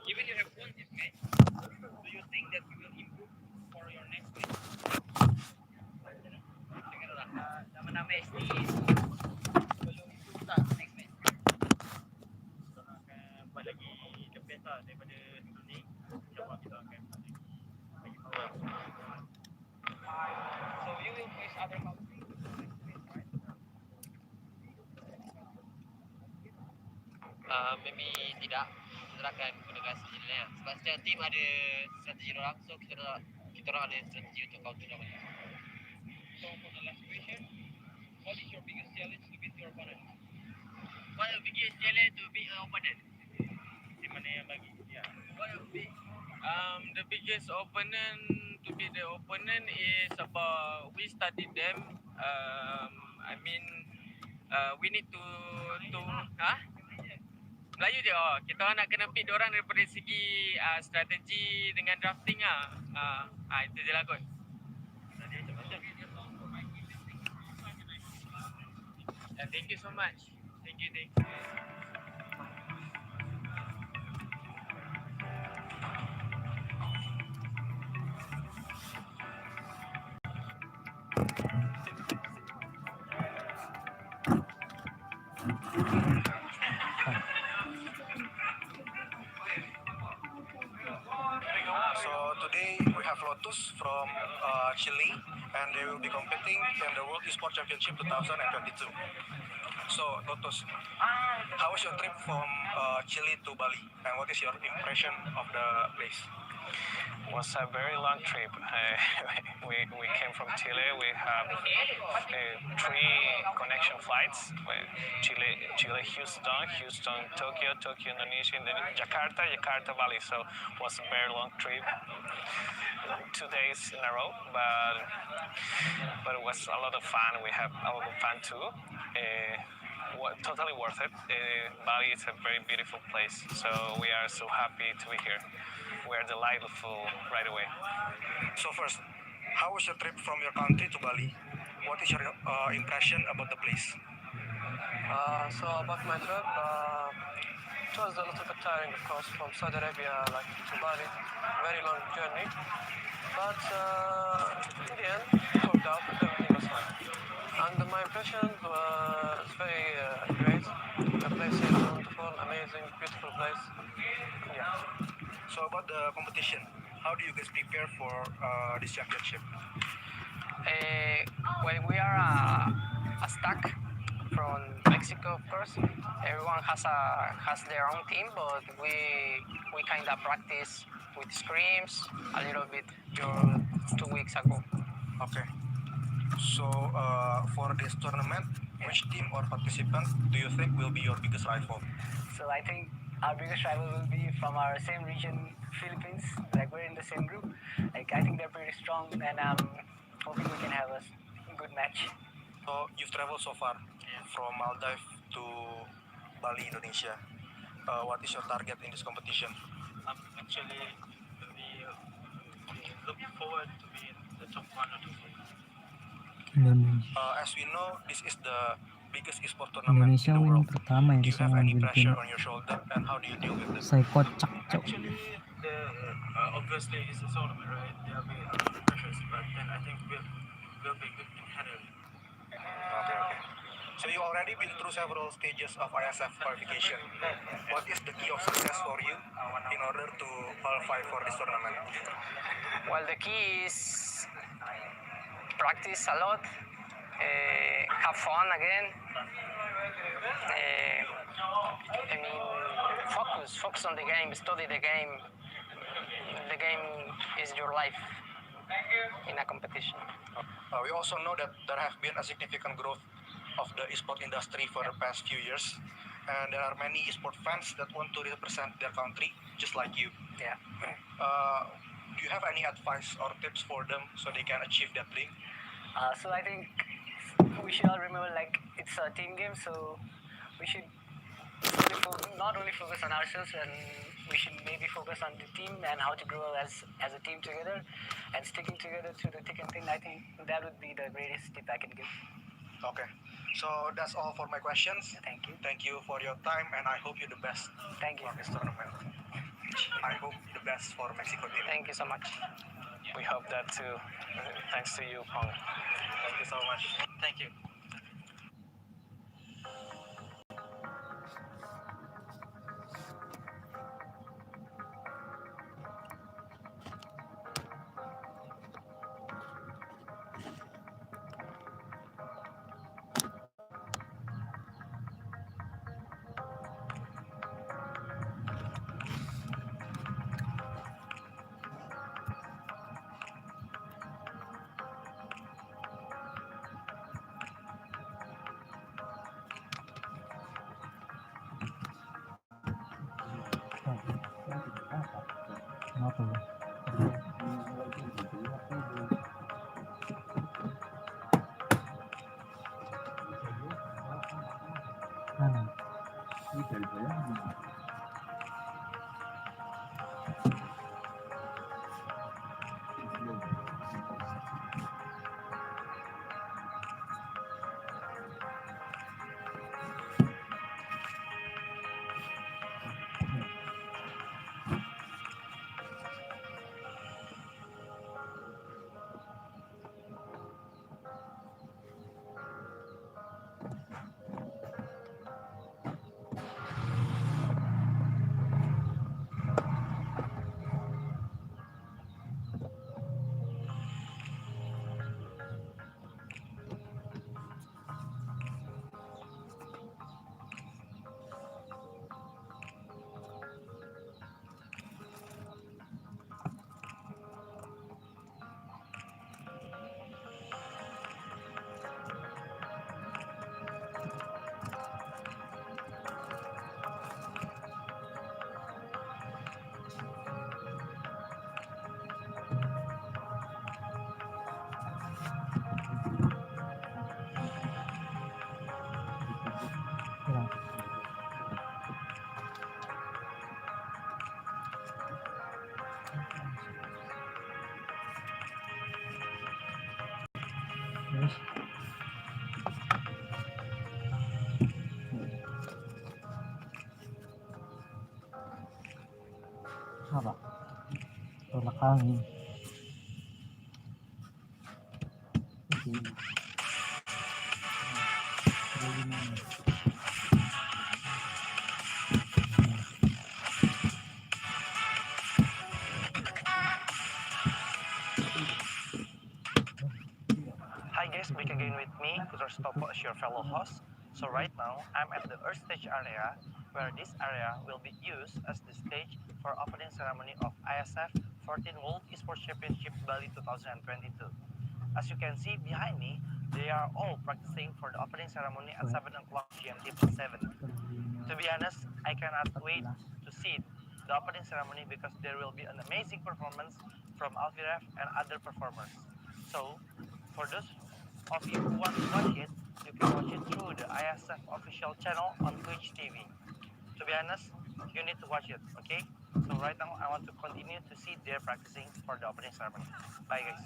Even you have won this match, do you think that you will improve for your next match? Dengar lah, nama-nama SD perlu improve tak next match? Kita akan buat lagi the best lah daripada sebelum ni. InsyaAllah kita akan buat lagi power. So you will face other countries next match, right? Maybe tidak. Kita akan gunakan strategi lain. Sebab setiap tim ada strategi orang, so kita orang ada strategi untuk counter lawan. So for the last question, what is your biggest challenge to beat your opponent? What is the biggest challenge to beat your opponent? Di mana yang bagi? Yeah. What is big? The biggest opponent to beat the opponent is about we studied them. I mean, we need to Melayu je. Kita orang nak kena beat diorang daripada segi strategi dengan drafting itu je lah kot. Thank you so much. Thank you. Today we have Lotus from Chile, and they will be competing in the World Esports Championship 2022. So Lotus, how was your trip from Chile to Bali, and what is your impression of the place? It was a very long trip. We came from Chile. We have 3 connection flights: Chile, Houston, Tokyo, Indonesia, and then Jakarta, Bali. So it was a very long trip, 2 days in a row. But it was a lot of fun. We have a lot of fun too. Totally worth it. Bali is a very beautiful place, so we are so happy to be here. We are delightful right away. So first, how was your trip from your country to Bali? What is your impression about the place? So about my trip, it was a little bit tiring, of course, from Saudi Arabia to Bali, very long journey. But in the end, it worked out. Everything was fine. And my impression was very great. The place is wonderful, amazing, beautiful place. Yeah. So about the competition, how do you guys prepare for this championship? Well, we are a stack from Mexico, of course. Everyone has their own team, but we kind of practice with scrims a little bit 2 weeks ago. Okay. So for this tournament, which team or participant do you think will be your biggest rival? So I think our biggest rival will be from our same region, Philippines. We're in the same group. I think they're pretty strong, and I'm hoping we can have a good match. So you've traveled so far from Maldives to Bali, Indonesia. What is your target in this competition? Actually, we looking forward to be in the top 1 or 2. As we know, this is the biggest esport tournament Indonesia in the win world. pertama ya Do you bisa have any ngambil tim. pressure on your shoulder, and how do you deal with it? Saya kocak cok. Actually, obviously it's a tournament, right? There will be a lot of pressures, but then I think we'll be good in handling. Okay. So you already been through several stages of ISF qualification. What is the key of success for you in order to qualify for this tournament? Well, the key is practice a lot, have fun again. I mean, focus on the game, study the game. The game is your life in a competition. We also know that there have been a significant growth of the esport industry for the past few years, and there are many esport fans that want to represent their country just like you. Yeah. Do you have any advice or tips for them so they can achieve that dream? So I think we should all remember, it's a team game, so we should not only focus on ourselves, and we should maybe focus on the team and how to grow as a team together and sticking together through the thick and thin. I think that would be the greatest tip I can give. Okay, so that's all for my questions. Thank you. Thank you for your time, and I hope you the best Thank you. for this tournament. I hope the best for Mexico team. Thank you so much. We hope that too. Thanks to you, Pong. Thank you so much. Thank you. Kenapa ya? Nah, ini dari saya. Terus apa? Tolak angin. Oke. Hi guys, back again with me, Putra Stopo as your fellow host. So right now, I'm at the Earth Stage area, where this area will be used as the stage for opening ceremony of ISF 14 World Esports Championship Bali 2022. As you can see behind me, they are all practicing for the opening ceremony at 7 o'clock GMT plus 7. To be honest, I cannot wait to see the opening ceremony because there will be an amazing performance from Alviref and other performers. So, for those of you who want to watch it, you can watch it through the ISF official channel on Twitch TV. To be honest, you need to watch it, okay? So right now, I want to continue to see their practicing for the opening ceremony. Bye guys.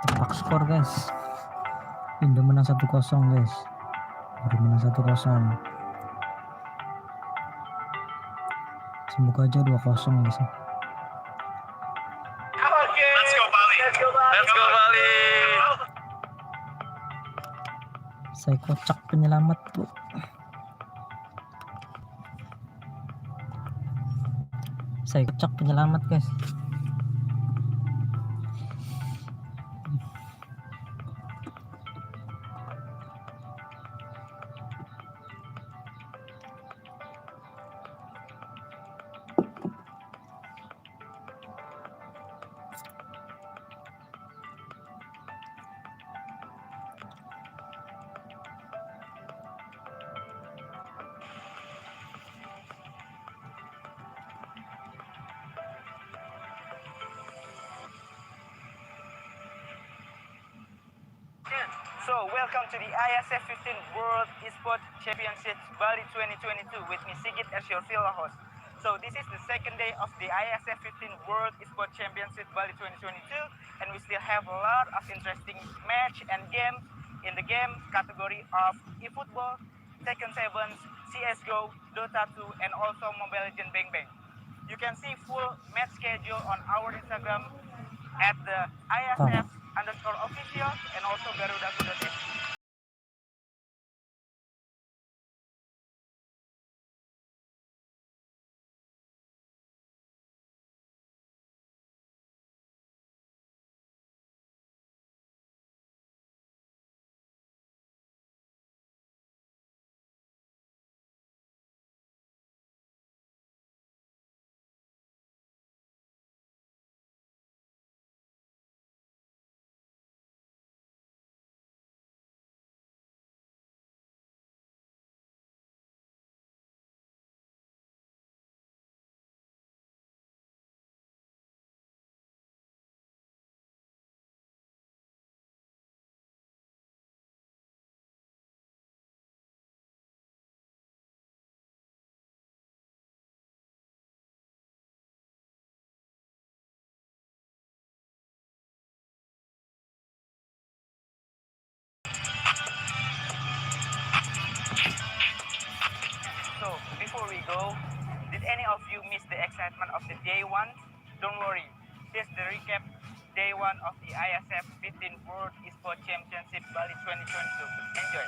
Cetak skor guys. Indo menang 1-0 guys. Baru menang 1-0. Semoga aja 2-0 guys. Let's go Bali. Let's go Bali. Saya kocak penyelamat bro. Saya kocak penyelamat guys. So, welcome to the Iesf 15 World Esports Championships Bali 2022 with me Sigit as your Folow host. So, this is the second day of the Iesf 15 World Esports Championship Bali 2022 and we still have a lot of interesting match and games in the game category of eFootball, Tekken 7, CSGO, Dota 2 and also Mobile Legends Bang Bang. You can see full match schedule on our Instagram at the ISF_official and also Garuda.net. So, before we go, did any of you miss the excitement of the day one? Don't worry, here's the recap day one of the ISF 15 World Esports Championship Bali 2022. Enjoy!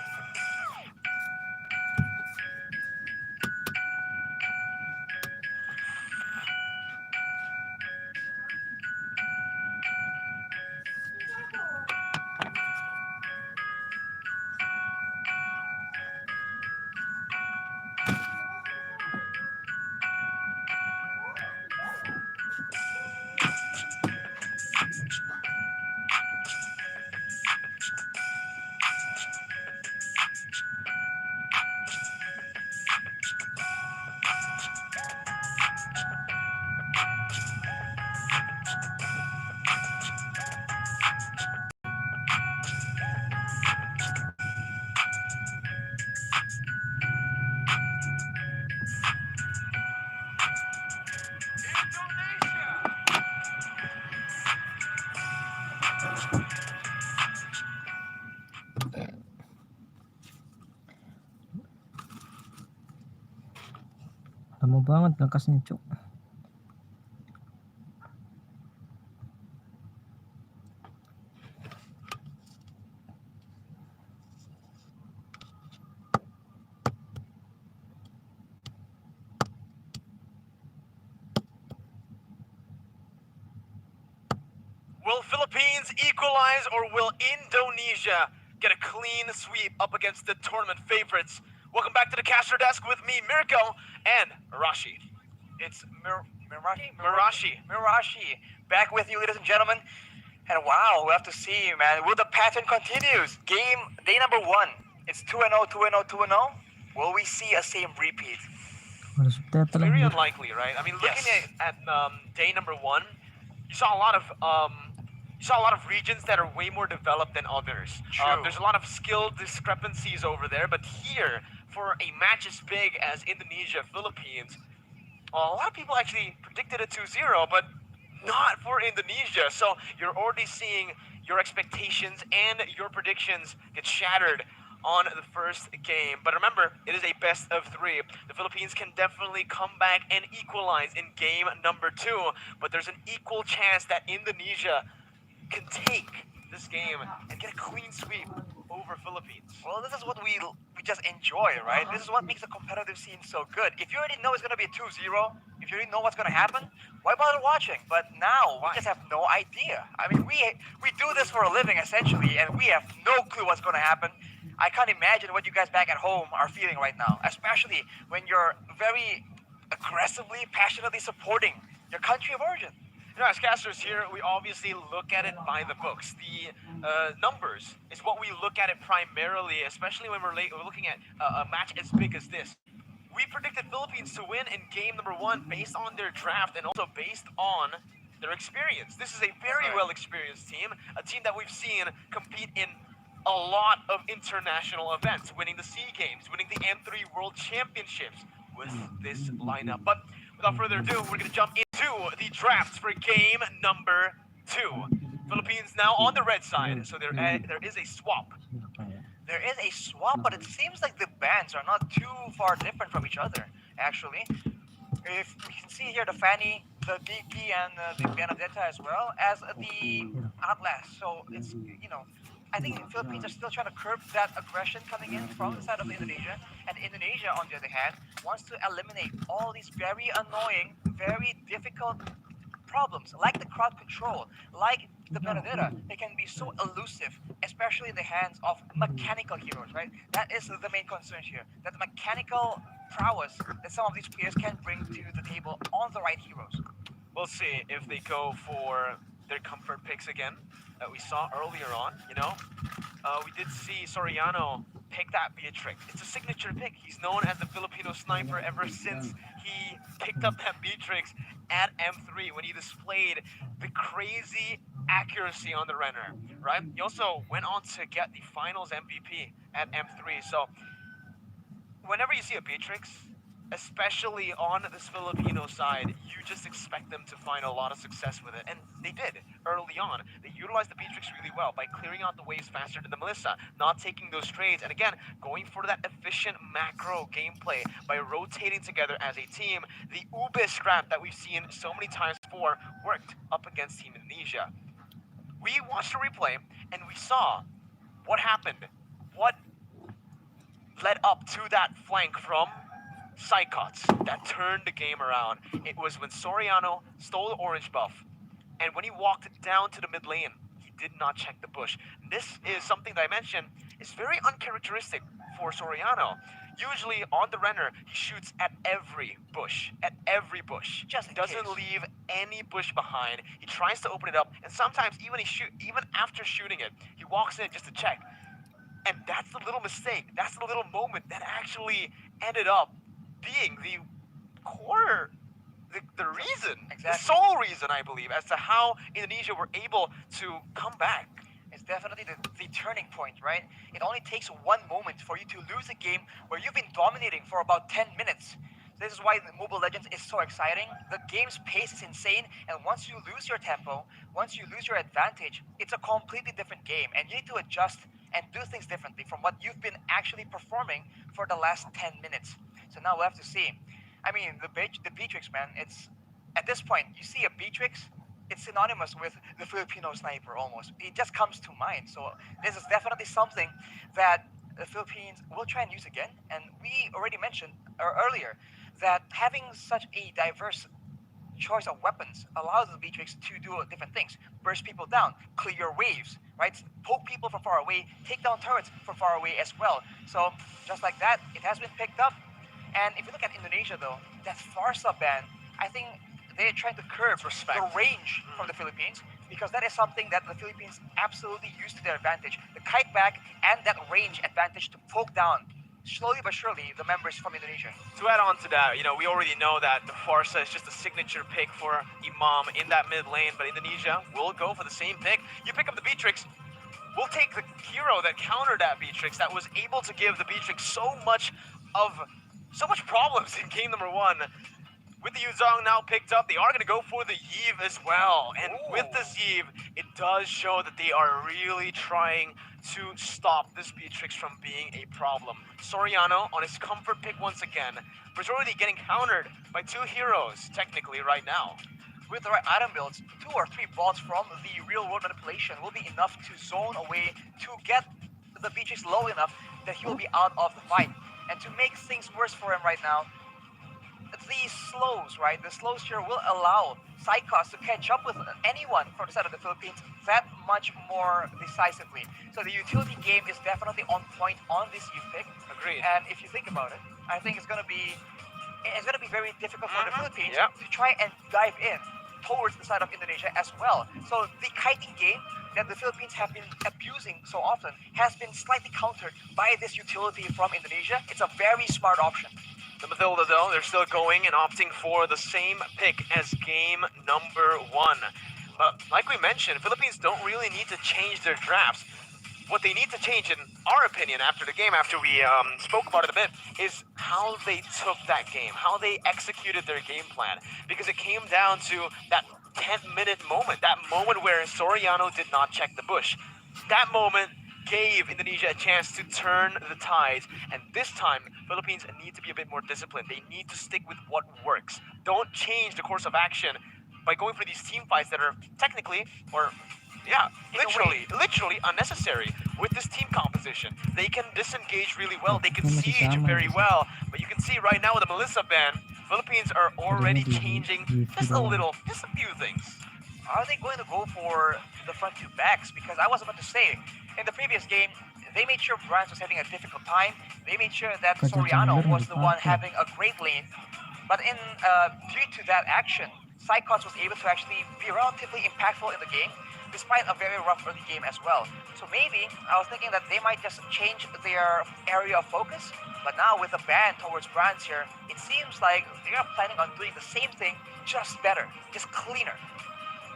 Lama banget ngekasnya cuk. Will Philippines equalize or will Indonesia get a clean sweep up against the tournament favorites? Welcome back to the caster desk with me, Mirko, and Mirashi. It's Mirashi. Mirashi, back with you, ladies and gentlemen. And wow, we have to see, man. Will the pattern continues? Game day number 1. It's 2-0, 2-0, 2-0. Will we see a same repeat? Ada subtitle Very anjir. unlikely, right? I mean, looking Yes. at day number 1, you saw a lot of regions that are way more developed than others. True. There's a lot of skill discrepancies over there, but here, for a match as big as Indonesia, Philippines, a lot of people actually predicted a 2-0, but not for Indonesia. So you're already seeing your expectations and your predictions get shattered on the first game. But remember, it is a best of 3. The Philippines can definitely come back and equalize in game number 2, but there's an equal chance that Indonesia can take this game and get a clean sweep over Philippines. Well, this is what we just enjoy, right? This is what makes the competitive scene so good. If you already know it's going to be a 2-0, if you already know what's going to happen, why bother watching? But now, we just have no idea. I mean, we do this for a living, essentially, and we have no clue what's going to happen. I can't imagine what you guys back at home are feeling right now, especially when you're very aggressively, passionately supporting your country of origin. You know, as casters here, we obviously look at it by the books. The numbers is what we look at it primarily, especially when we're looking at a match as big as this. We predicted Philippines to win in game number 1 based on their draft and also based on their experience. This is a very well experienced team, a team that we've seen compete in a lot of international events, winning the SEA Games, winning the M3 World Championships with this lineup. But without further ado, we're going to jump into the drafts for game number 2. Philippines now on the red side, so there is a swap. There is a swap, but it seems like the bands are not too far different from each other, actually. If we can see here the Fanny, the Diki, and the Benedetta as well as the Atlas. So it's, I think the Philippines are still trying to curb that aggression coming in from the side of Indonesia. And Indonesia, on the other hand, wants to eliminate all these very annoying, very difficult problems, like the crowd control, like the Benedetta. They can be so elusive, especially in the hands of mechanical heroes, right? That is the main concern here, that the mechanical prowess that some of these players can bring to the table on the right heroes. We'll see if they go for their comfort picks again that we saw earlier on, we did see Soriano pick that Beatrix. It's a signature pick. He's known as the Filipino sniper ever since he picked up that Beatrix at M3 when he displayed the crazy accuracy on the Renner, right? He also went on to get the finals MVP at M3. So whenever you see a Beatrix, especially on this Filipino side, you just expect them to find a lot of success with it. And they did early on. They utilized the Beatrix really well by clearing out the waves faster than the Melissa, not taking those trades, and again, going for that efficient macro gameplay by rotating together as a team. The Ube scrap that we've seen so many times before worked up against Team Indonesia. We watched a replay, and we saw what happened. What led up to that flank from Psychots that turned the game around. It was when Soriano stole the orange buff, and when he walked down to the mid lane, he did not check the bush. This is something that I mentioned is very uncharacteristic for Soriano. Usually on the Renner, he shoots at every bush, just doesn't leave any bush behind. He tries to open it up, and sometimes even after shooting it, he walks in just to check. And that's the little mistake, that's the little moment that actually ended up being the core, the reason, the sole reason, I believe, as to how Indonesia were able to come back. It's definitely the turning point, right? It only takes one moment for you to lose a game where you've been dominating for about 10 minutes. This is why the Mobile Legends is so exciting. The game's pace is insane, and once you lose your tempo, once you lose your advantage, it's a completely different game, and you need to adjust and do things differently from what you've been actually performing for the last 10 minutes. So now we'll have to see. I mean, the Beatrix, man, it's, at this point, you see a Beatrix, it's synonymous with the Filipino sniper almost. It just comes to mind. So this is definitely something that the Philippines will try and use again. And we already mentioned earlier that having such a diverse choice of weapons allows the Beatrix to do different things. Burst people down, clear waves, right? Poke people from far away, take down turrets from far away as well. So just like that, it has been picked up. And if you look at Indonesia though, that Farsa ban, I think they're trying to curb the range from the Philippines, because that is something that the Philippines absolutely use to their advantage. The kite back and that range advantage to poke down, slowly but surely, the members from Indonesia. To add on to that, we already know that the Farsa is just a signature pick for Imam in that mid lane, but Indonesia will go for the same pick. You pick up the Beatrix, we'll take the hero that countered that Beatrix, that was able to give the Beatrix so much problems in game number 1. with the Yuzong now picked up, they are going to go for the Iesf as well. And with this Iesf, it does show that they are really trying to stop this Beatrix from being a problem. Soriano on his comfort pick once again, but he's already getting countered by two heroes, technically, right now. With the right item builds, 2 or 3 bolts from the real world manipulation will be enough to zone away to get the Beatrix low enough that he will be out of the fight. And to make things worse for him right now, these slows, right? The slows here will allow Psychos to catch up with anyone from the side of the Philippines that much more decisively. So the utility game is definitely on point on this Iesf pick. Agreed. And if you think about it, I think it's gonna be very difficult for the Philippines Yep. to try and dive in towards the side of Indonesia as well. So the kiting game that the Philippines have been abusing so often has been slightly countered by this utility from Indonesia. It's a very smart option. The Mathilda, though, they're still going and opting for the same pick as game number 1. But like we mentioned, Philippines don't really need to change their drafts. What they need to change, in our opinion, after the game, after we spoke about it a bit, is how they took that game, how they executed their game plan. Because it came down to that 10-minute moment, that moment where Soriano did not check the bush. That moment gave Indonesia a chance to turn the tides, and this time, Philippines need to be a bit more disciplined. They need to stick with what works. Don't change the course of action by going for these team fights that are technically, or yeah, literally unnecessary with this team composition. They can disengage really well, they can siege very well, but you can see right now with the Melissa ban, Philippines are already changing just a few things. Are they going to go for the front 2 backs? Because I was about to say, in the previous game, they made sure Brands was having a difficult time. They made sure that Soriano was the one having a great lane. But due to that action, Psychos was able to actually be relatively impactful in the game, despite a very rough early game as well. So maybe, I was thinking that they might just change their area of focus. But now with the ban towards Brands here, it seems like they are planning on doing the same thing, just better, just cleaner.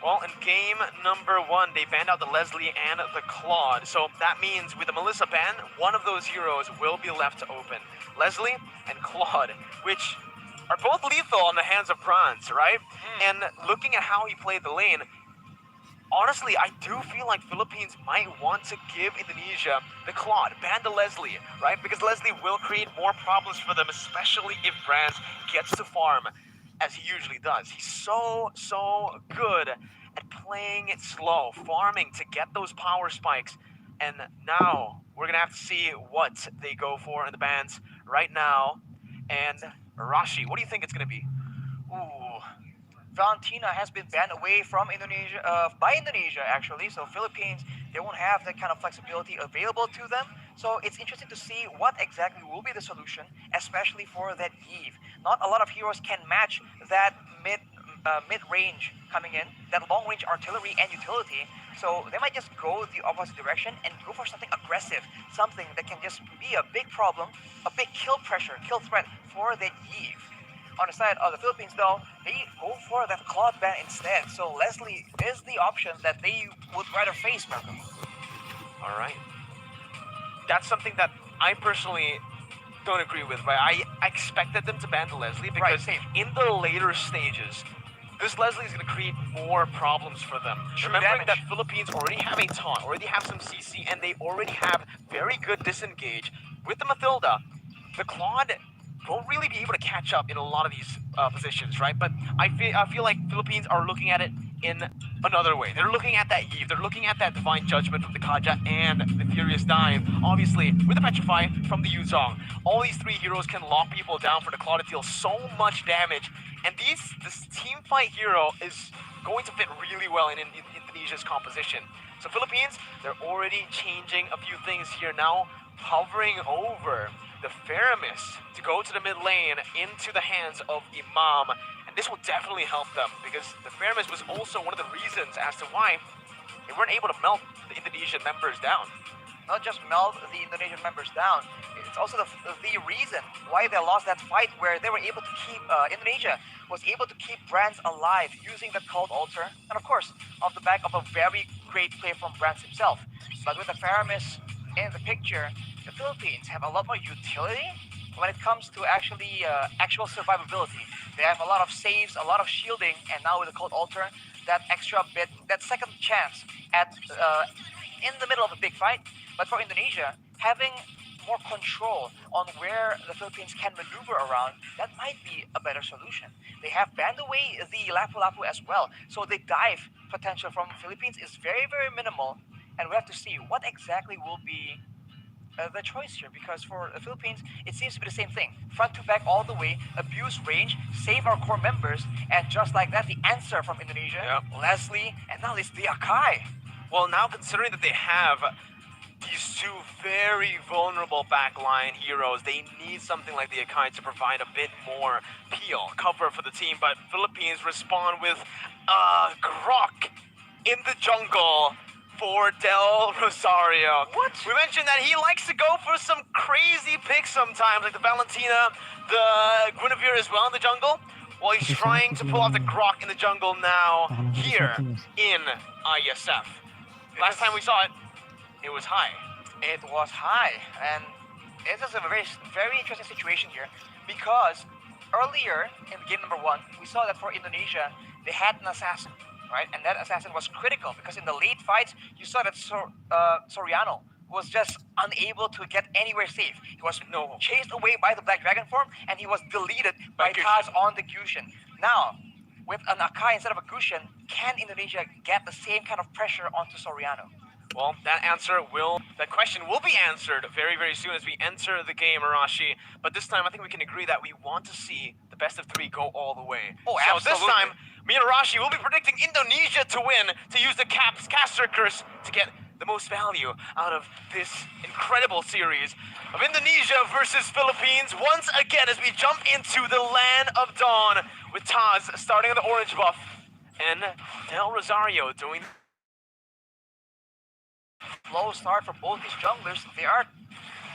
Well, in game number 1, they banned out the Leslie and the Claude. So that means with the Melissa ban, one of those heroes will be left open. Leslie and Claude, which are both lethal on the hands of Bronze, right? And looking at how he played the lane, honestly, I do feel like Philippines might want to give Indonesia the Claude, ban the Leslie, right? Because Leslie will create more problems for them, especially if Brands gets to farm, as he usually does. He's so good at playing it slow, farming to get those power spikes. And now we're gonna have to see what they go for in the bans right now. And Rashi, what do you think it's gonna be? Ooh, Valentina has been banned away from Indonesia, by Indonesia actually. So Philippines, they won't have that kind of flexibility available to them. So it's interesting to see what exactly will be the solution, especially for that Iesf. Not a lot of heroes can match that mid-range coming in, that long-range artillery and utility. So they might just go the opposite direction and go for something aggressive, something that can just be a big problem, a big kill pressure, kill threat for that Iesf. On the side of the Philippines, though, they go for that Claude ban instead. So Leslie is the option that they would rather face, Malcolm. All right. That's something that I personally don't agree with, right? I expected them to ban the Leslie because in the later stages, this Leslie is going to create more problems for them. Remembering that Philippines already have a taunt, already have some CC, and they already have very good disengage. With the Mathilda, the Claude won't really be able to catch up in a lot of these positions, right? But I feel like Philippines are looking at it in another way. They're looking at that Iesf, they're looking at that Divine Judgment from the Kaja and the Furious Dive. Obviously, with the Petrify from the Yuzong, all these 3 heroes can lock people down for the Claw to deal so much damage. And this team fight hero is going to fit really well in Indonesia's composition. So Philippines, they're already changing a few things here now, hovering over the Faramis to go to the mid lane into the hands of Imam. And this will definitely help them because the Faramis was also one of the reasons as to why they weren't able to melt the Indonesian members down. Not just melt the Indonesian members down, it's also the reason why they lost that fight where they were able to keep, Indonesia was able to keep Brands alive using the Cold Altar. And of course, off the back of a very great play from Brands himself. But with the Faramis in the picture, the Philippines have a lot more utility when it comes to actual survivability. They have a lot of saves, a lot of shielding, and now with the Cold Altar, that extra bit, that second chance at in the middle of a big fight. But for Indonesia, having more control on where the Philippines can maneuver around, that might be a better solution. They have banned away the Lapu-Lapu as well, so the dive potential from Philippines is very, very minimal, and we have to see what exactly will be the choice here, because for the Philippines, it seems to be the same thing. Front to back all the way, abuse range, save our core members, and just like that, the answer from Indonesia, Leslie, and now it's the Akai. Well, now considering that they have these two very vulnerable backline heroes, they need something like the Akai to provide a bit more peel, cover for the team, but Philippines respond with Grok in the jungle for Del Rosario. What? We mentioned that he likes to go for some crazy picks sometimes, like the Valentina, the Guinevere as well in the jungle. Well, he's trying to pull off the Grok in the jungle now here in Iesf. Last time we saw it, it was high. It was high, and it is a very, very interesting situation here, because earlier in game number 1, we saw that for Indonesia, they had an assassin, right? And that assassin was critical, because in the late fights, you saw that Soriano was just unable to get anywhere safe. He was chased away by the Black Dragon form, and he was deleted by Taz on the Gusion. Now, with an Akai instead of a Gusion, can Indonesia get the same kind of pressure onto Soriano? Well, that question will be answered very, very soon as we enter the game, Arashi. But this time, I think we can agree that we want to see the best of 3 go all the way. Oh, so absolutely. this time, me and Arashi will be predicting Indonesia to win, to use the caster curse to get the most value out of this incredible series of Indonesia versus Philippines once again as we jump into the land of dawn with Taz starting on the orange buff and Del Rosario doing slow start for both these junglers. They are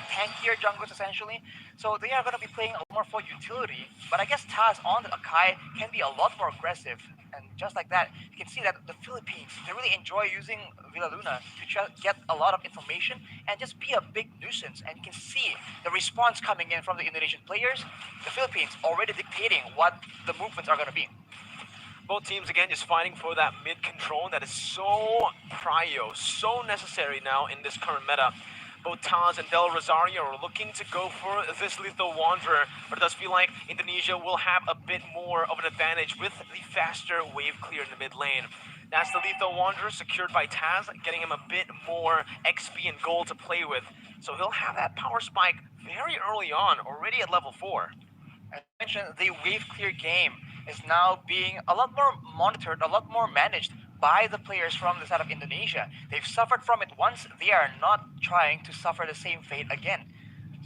tankier junglers essentially, so they are going to be playing a more for utility. But I guess Taz on the Akai can be a lot more aggressive, and just like that, you can see that the Philippines, they really enjoy using Villa Luna to get a lot of information and just be a big nuisance. And you can see the response coming in from the Indonesian players. The Philippines already dictating what the movements are going to be. Both teams, again, just fighting for that mid-control that is so prio, so necessary now in this current meta. Both Taz and Del Rosario are looking to go for this Lethal Wanderer, but it does feel like Indonesia will have a bit more of an advantage with the faster wave clear in the mid lane. That's the Lethal Wanderer secured by Taz, getting him a bit more XP and gold to play with. So he'll have that power spike very early on, already at level 4. As I mentioned, the wave clear game is now being a lot more monitored, a lot more managed by the players from the side of Indonesia. They've suffered from it once, they are not trying to suffer the same fate again.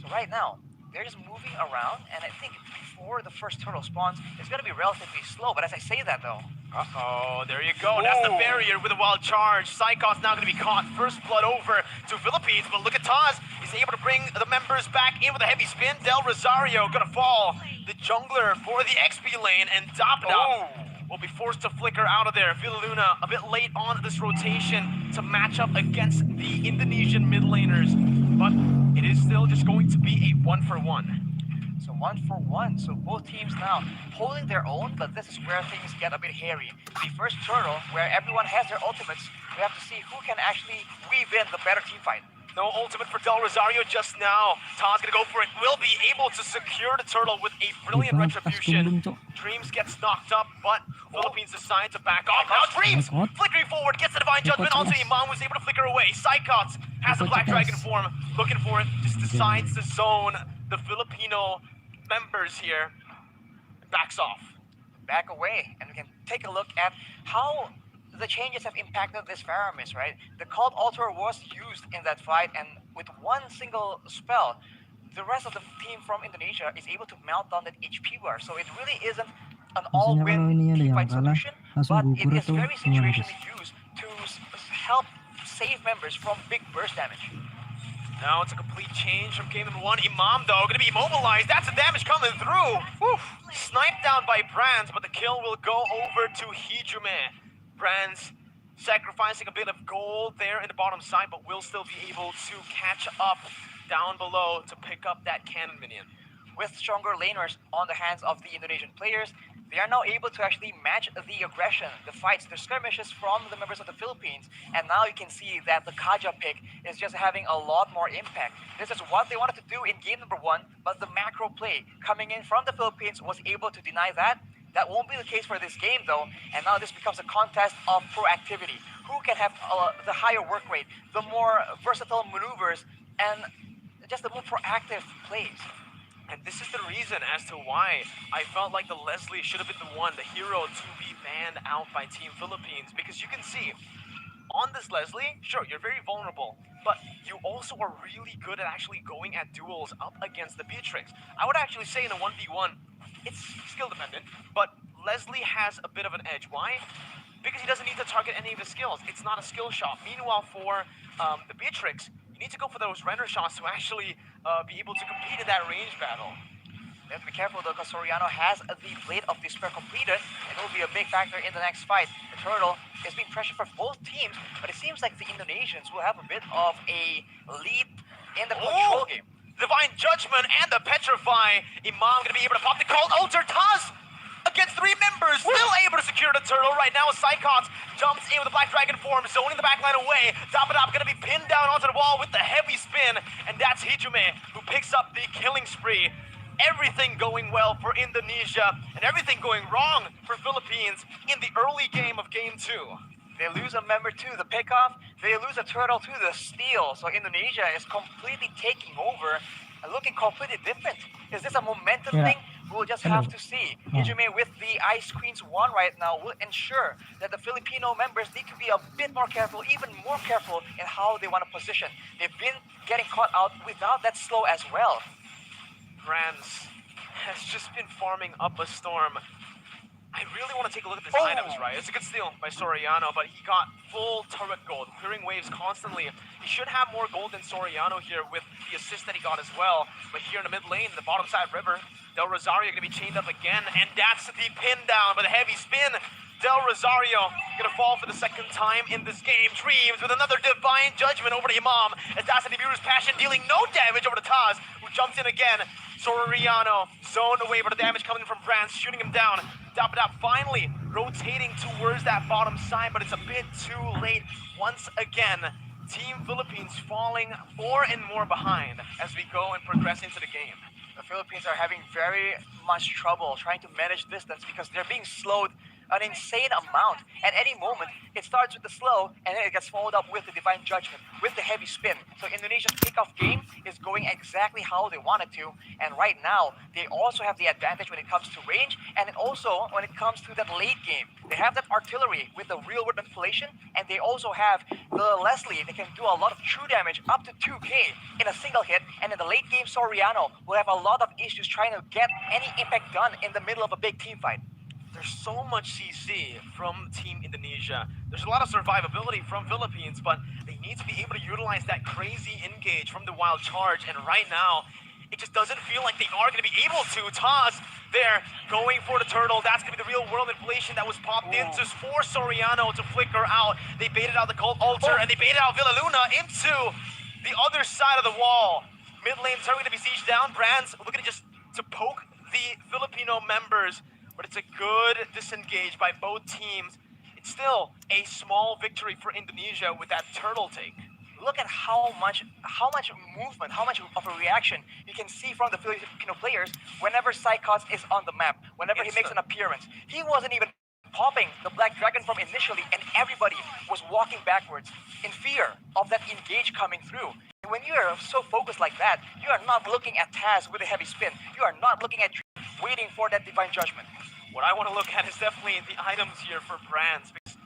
So right now, they're just moving around, and I think before the first turtle spawns, it's going to be relatively slow. But as I say that though, uh-oh, there you go. That's the barrier with a wild charge. Psychos now going to be caught. First blood over to Philippines, but look at Taz. He's able to bring the members back in with a heavy spin. Del Rosario going to fall. The jungler for the XP lane, and Dapda will be forced to flicker out of there. Villa Luna a bit late on this rotation to match up against the Indonesian mid laners, but it is still just going to be a 1-for-1. So 1-for-1. So both teams now holding their own, but this is where things get a bit hairy. The first turtle, where everyone has their ultimates, we have to see who can actually weave in the better team fight. No ultimate for Del Rosario just now. Taz gonna go for it. Will be able to secure the turtle with a brilliant retribution. Dreams gets knocked up, but Philippines decide to back off. Now Dreams flickering forward, gets the Divine Judgment onto Imam, who's able to flicker away. Psychots has the Black Dragon form, looking for it, just decides to zone the Filipino members here. Backs off. Back away, and we can take a look at how the changes have impacted this Faramis, right? The Cold Altar was used in that fight, and with one single spell, the rest of the team from Indonesia is able to melt down that HP bar. So it really isn't an all-win team fight solution, but it is very situationally used to help save members from big burst damage. Now it's a complete change from game number 1. Imam, though, going to be immobilized. That's the damage coming through. Woo. Sniped down by Brands, but the kill will go over to Hijume. Brands sacrificing a bit of gold there in the bottom side, but will still be able to catch up down below to pick up that cannon minion. with stronger laners on the hands of the Indonesian players, they are now able to actually match the aggression, the fights, the skirmishes from the members of the Philippines. And now you can see that the Kaja pick is just having a lot more impact. This is what they wanted to do in game number 1, but the macro play coming in from the Philippines was able to deny that. That won't be the case for this game though, and now this becomes a contest of proactivity. Who can have the higher work rate, the more versatile maneuvers, and just the more proactive plays. And this is the reason as to why I felt like the Leslie should have been the one, the hero, to be banned out by Team Philippines. Because you can see, on this Leslie, sure, you're very vulnerable, but you also are really good at actually going at duels up against the Beatrix. I would actually say in a 1v1, it's skill dependent, but Leslie has a bit of an edge. Why? Because he doesn't need to target any of his skills. It's not a skill shot. Meanwhile, for the Beatrix, you need to go for those render shots to actually be able to compete in that range battle. You have to be careful though, because Soriano has the Blade of Despair completed, and it will be a big factor in the next fight. The Turtle is being pressured for both teams, but it seems like the Indonesians will have a bit of a lead in the control game. Divine Judgment and the Petrify. Imam gonna be able to pop the cold altar. Taz against 3 members, still able to secure the turtle. Right now, Psychox jumps in with the Black Dragon form, zoning the backline away. Dapadap gonna be pinned down onto the wall with the heavy spin, and that's Hijume who picks up the killing spree. Everything going well for Indonesia, and everything going wrong for Philippines in the early game of Game 2. They lose a member to the pickoff, they lose a turtle to the steal, so Indonesia is completely taking over and looking completely different. Is this a momentum thing? We'll just have to see. Hijume with the Ice Queen's wand right now will ensure that the Filipino members need to be a bit more careful, even more careful in how they want to position. They've been getting caught out without that slow as well. Brands has just been farming up a storm. I really want to take a look at his items, right? It's a good steal by Soriano, but he got full turret gold, clearing waves constantly. He should have more gold than Soriano here with the assist that he got as well. But here in the mid lane, the bottom side river, Del Rosario gonna be chained up again, and that's the pin down with a heavy spin. Del Rosario gonna fall for the second time in this game. Dreams with another Divine Judgment over to Imam, as that's the viewer's passion, dealing no damage over to Taz, who jumps in again. Soriano zoned away, but the damage coming from Brands, shooting him down. Dapadap finally rotating towards that bottom side, but it's a bit too late. Once again, Team Philippines falling 4 and more behind as we go and progress into the game. The Philippines are having very much trouble trying to manage distance because they're being slowed an insane amount. At any moment, it starts with the slow, and then it gets followed up with the Divine Judgment, with the heavy spin. So Indonesia's kickoff game is going exactly how they want it to, and right now, they also have the advantage when it comes to range, and then also when it comes to that late game. They have that artillery with the real-world manipulation, and they also have the Leslie that can do a lot of true damage, up to 2k in a single hit, and in the late game, Soriano will have a lot of issues trying to get any impact done in the middle of a big team fight. There's so much CC from Team Indonesia. There's a lot of survivability from Philippines, but they need to be able to utilize that crazy engage from the Wild Charge, and right now, it just doesn't feel like they are going to be able to. Taz there, going for the turtle. That's going to be the real world inflation that was popped in to force Soriano to flicker out. They baited out the Cold Altar, and they baited out Villaluna into the other side of the wall. Mid lane turret going to be sieged down. Brands looking just to poke the Filipino members, but it's a good disengage by both teams. It's still a small victory for Indonesia with that turtle take. Look at how much movement, how much of a reaction you can see from the Filipino players whenever Psychox is on the map, whenever he makes an appearance. He wasn't even popping the Black Dragon form initially, and everybody was walking backwards in fear of that engage coming through. When you are so focused like that, you are not looking at Taz with a heavy spin. You are not looking at waiting for that Divine Judgment. What I want to look at is definitely the items here for Brands, because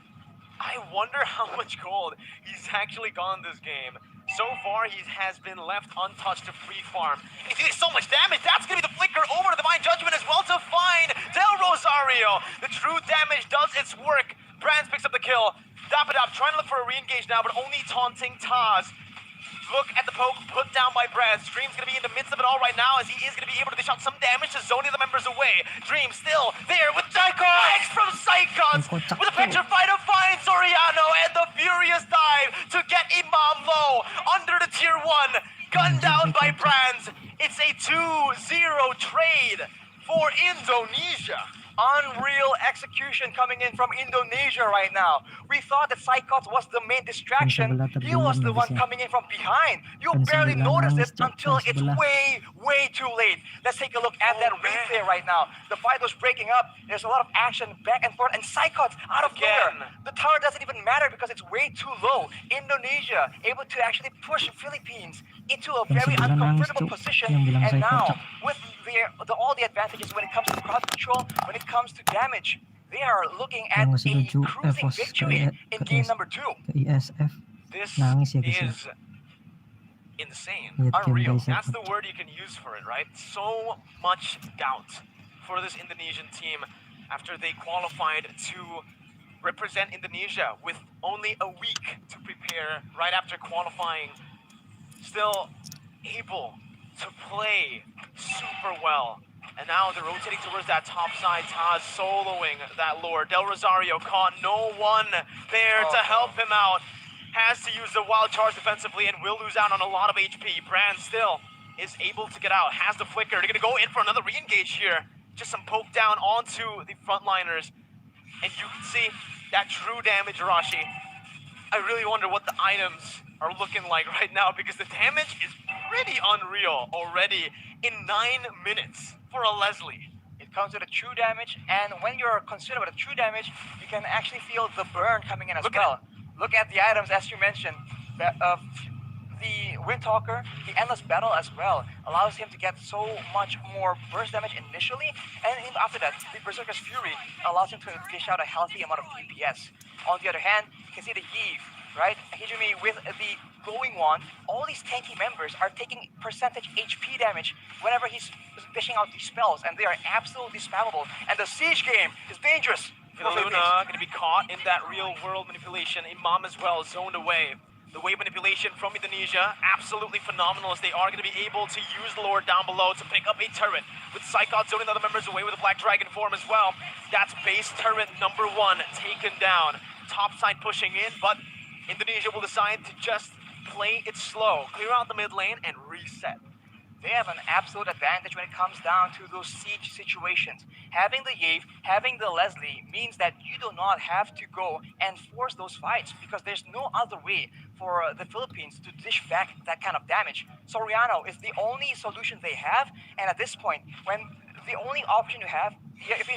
I wonder how much gold he's actually gone this game. So far, he has been left untouched to free farm. And he's doing so much damage. That's going to be the flicker over to Divine Judgment as well to find Del Rosario. The true damage does its work. Brands picks up the kill. Dapadap trying to look for a re-engage now, but only taunting Taz. Look at the poke put down by Brands. Dream's going to be in the midst of it all right now, as he is going to be able to dish out some damage to zone the members away. Dream still there with Psychox from Psychox with a petrify to find Soriano, and the furious dive to get Imam low under the tier 1. Gunned down by Brands. It's a 2-0 trade for Indonesia. Unreal execution coming in from Indonesia right now. We thought that Psychots was the main distraction. He was the one coming in from behind. You barely notice it until it's way too late. Let's take a look at that replay right now. The fight was breaking up. There's a lot of action back and forth, and Psychots out of nowhere. The tower doesn't even matter because it's way too low. Indonesia able to actually push Philippines into a very uncomfortable position, and now with all the advantages when it comes to crowd control, when it comes to damage, they are looking at a cruising victory in game number 2. Iesf This nangis ya guys ya. is insane. Lihat game Unreal. guys ya. That's the word you can use for it, right? So much doubt for this Indonesian team after they qualified to represent Indonesia with only a week to prepare right after qualifying. Still able to play super well. And now they're rotating towards that top side. Taz soloing that lure. Del Rosario caught, no one there to help him out. Has to use the wild charge defensively and will lose out on a lot of HP. Brand still is able to get out. Has the flicker. They're going to go in for another re-engage here. Just some poke down onto the frontliners. And you can see that true damage, Rashi. I really wonder what the items are looking like right now, because the damage is pretty unreal already in 9 minutes for a Leslie. It comes with a true damage, and when you're concerned about the true damage, you can actually feel the burn coming in as well. Look at the items, as you mentioned. The Windtalker, the Endless Battle as well, allows him to get so much more burst damage initially, and even after that, the Berserker's Fury allows him to dish out a healthy amount of DPS. On the other hand, you can see the Iesf, right? Hijumi with the glowing wand. All these tanky members are taking percentage HP damage whenever he's dishing out these spells, and they are absolutely spammable. And the siege game is dangerous. Luna going to be caught in that real world manipulation. Imam as well, zoned away. The wave manipulation from Indonesia, absolutely phenomenal, as they are going to be able to use the lure down below to pick up a turret. With Psychot zoning the other members away with a Black Dragon form as well. That's base turret number 1 taken down. Top side pushing in, but Indonesia will decide to just play it slow. Clear out the mid lane and reset. They have an absolute advantage when it comes down to those siege situations. Having the Iesf, having the Leslie means that you do not have to go and force those fights, because there's no other way for the Philippines to dish back that kind of damage. Soriano is the only solution they have, and at this point, when the only option you have,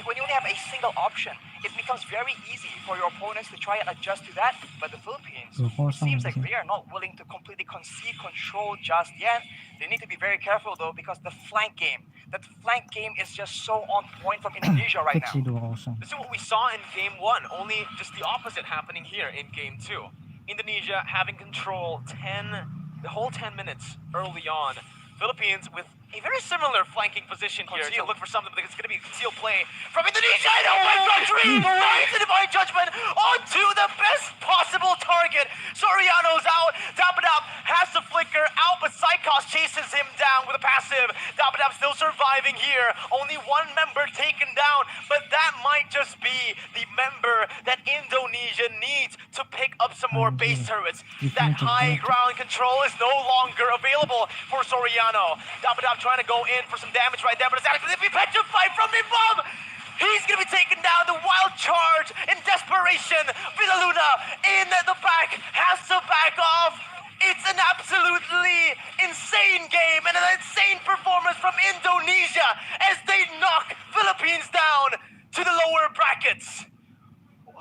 when you only have a single option, it becomes very easy for your opponents to try and adjust to that. But the Philippines seems like they are not willing to completely concede control just yet. They need to be very careful though, because the flank game, that flank game is just so on point from Indonesia right now. This is what we saw in game 1, only just the opposite happening here in game 2. Indonesia having control the whole 10 minutes early on. Philippines with a very similar flanking position here to look for something, because it's going to be a concealed play from Indonesia. And oh my god, Dream finds the Divine Judgment onto the best possible target. Soriano's out. Dapadab has the flicker out, but Psychos chases him down with a passive. Dapadab still surviving here. Only one member taken down, but that might just be the member that Indonesia needs to pick up some more base turrets. That high ground control is no longer available for Soriano. Dapadab trying to go in for some damage right there, but it's actually going to be petrified from Imam. He's going to be taken down. The wild charge in desperation. Villaluna in the back has to back off. It's an absolutely insane game and an insane performance from Indonesia as they knock Philippines down to the lower brackets.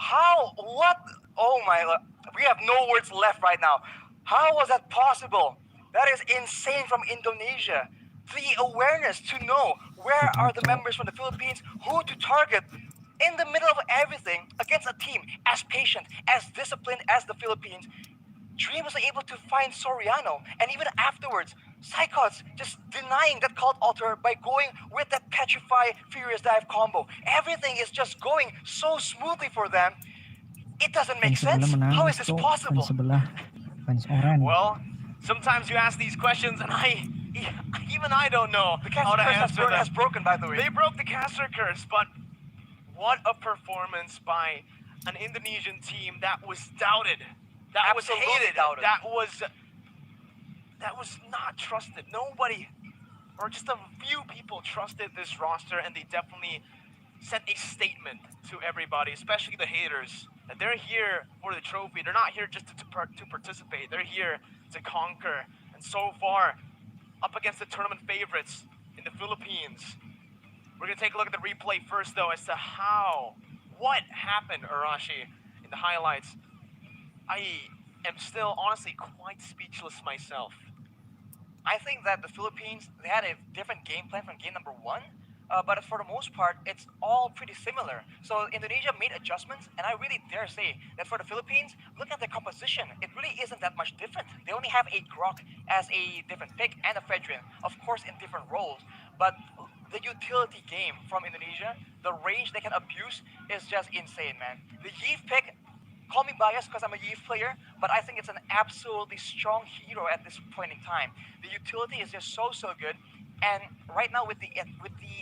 How? What? Oh my, we have no words left right now. How was that possible? That is insane from Indonesia. The awareness to know where are the members from the Philippines, who to target in the middle of everything against a team as patient, as disciplined as the Philippines. Dream was able to find Soriano, and even afterwards, Psychots just denying that cult altar by going with that Petrify Furious Dive combo. Everything is just going so smoothly for them. It doesn't make sense. How is this possible? Well, sometimes you ask these questions and even I don't know how to answer them. Has broken, by the way. They broke the caster curse, but what a performance by an Indonesian team that was doubted, that was hated, that was not trusted. Nobody or just a few people trusted this roster, and they definitely sent a statement to everybody, especially the haters, that they're here for the trophy. They're not here just to participate. They're here to conquer. And so far, up against the tournament favorites in the Philippines. We're going to take a look at the replay first, though, as to what happened, Arashi, in the highlights. I am still, honestly, quite speechless myself. I think that the Philippines, they had a different game plan from game number 1, but for the most part, it's all pretty similar. So Indonesia made adjustments, and I really dare say that for the Philippines, look at their composition. It really isn't that much different. They only have a Grok as a different pick and a Fedrin, of course, in different roles. But the utility game from Indonesia, the range they can abuse is just insane, man. The Iesf pick, call me biased because I'm a Iesf player, but I think it's an absolutely strong hero at this point in time. The utility is just so good, and right now with the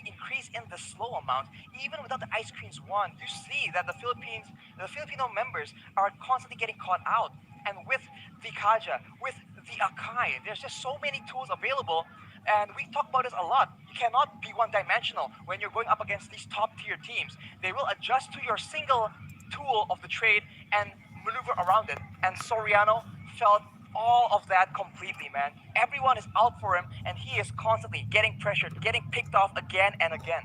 increase in the slow amount, even without the Ice Queen's wand, you see that the Filipino members are constantly getting caught out. And with the Kaja, with the Akai, there's just so many tools available, and we talk about this a lot. You cannot be one-dimensional when you're going up against these top-tier teams. They will adjust to your single tool of the trade and maneuver around it. And Soriano felt all of that completely, man. Everyone is out for him, and he is constantly getting pressured, getting picked off again and again.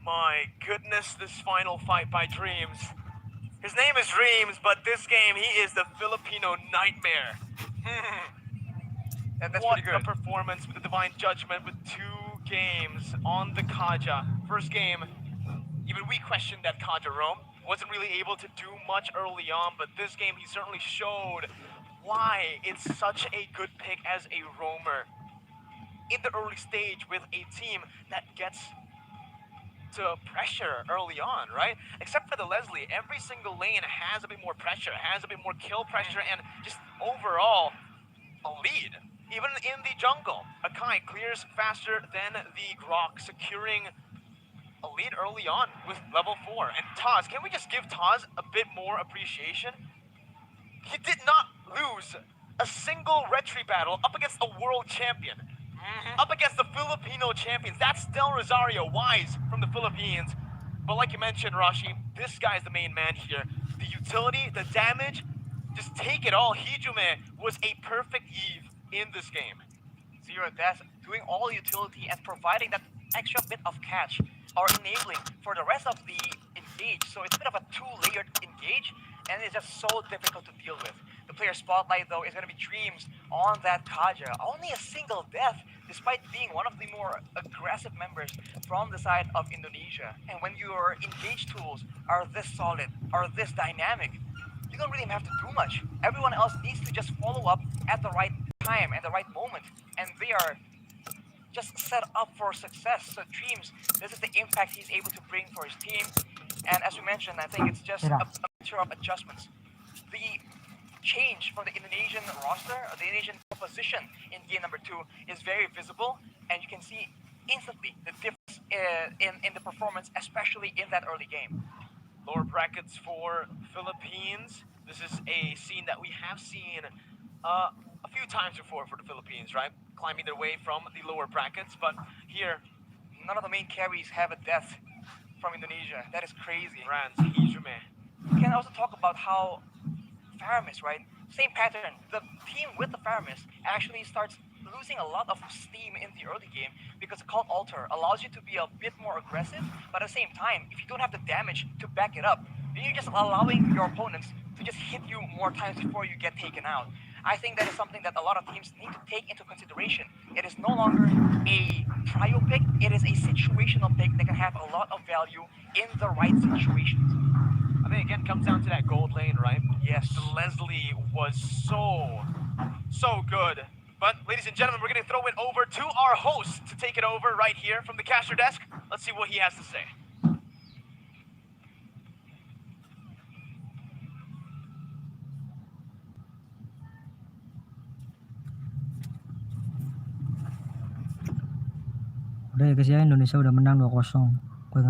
My goodness, this final fight by Dreams. His name is Dreams, but this game, he is the Filipino nightmare. That's what pretty good. A performance with the Divine Judgment with 2 games on the Kaja. First game, even we questioned that Kaja roam. Wasn't really able to do much early on, but this game he certainly showed why it's such a good pick as a roamer in the early stage with a team that gets to pressure early on, right? Except for the Leslie, every single lane has a bit more pressure, has a bit more kill pressure, and just overall a lead. Even in the jungle, Akai clears faster than the Grok, securing a lead early on with level 4. And Taz, can we just give Taz a bit more appreciation? He did not lose a single retry battle up against a world champion. Up against the Filipino champions. That's Del Rosario, Wise from the Philippines. But like you mentioned, Rashi, this guy is the main man here. The utility, the damage, just take it all. Hijume was a perfect Eve in this game. Zero Death doing all utility and providing that extra bit of catch or enabling for the rest of the engage. So it's a bit of a 2-layered engage, and it's just so difficult to deal with. The player spotlight, though, is going to be Dreams on that Kaja. Only a single death, despite being one of the more aggressive members from the side of Indonesia. And when your engage tools are this solid, are this dynamic, you don't really have to do much. Everyone else needs to just follow up at the right time and the right moment, and they are just set up for success. So Dreams, this is the impact he's able to bring for his team. And as we mentioned, I think it's just a matter of adjustments. The change from the Indonesian roster, the Indonesian composition in game number 2 is very visible, and you can see instantly the difference in the performance, especially in that early game. Lower brackets for Philippines. This is a scene that we have seen a few times before for the Philippines, right? Climbing their way from the lower brackets, but here, none of the main carries have a death from Indonesia. That is crazy. Rans, Hijume. We can also talk about how Faramis, right? Same pattern. The team with the Faramis actually starts losing a lot of steam in the early game because the Cult Altar allows you to be a bit more aggressive, but at the same time, if you don't have the damage to back it up, then you're just allowing your opponents to just hit you more times before you get taken out. I think that is something that a lot of teams need to take into consideration. It is no longer a trio pick, it is a situational pick that can have a lot of value in the right situations. I think again comes down to that gold lane, right? Yes. The Leslie was so good. But ladies and gentlemen, we're going to throw it over to our host to take it over right here from the caster desk. Let's see what he has to say. Udah ya guys ya, Indonesia udah menang 2-0. Gue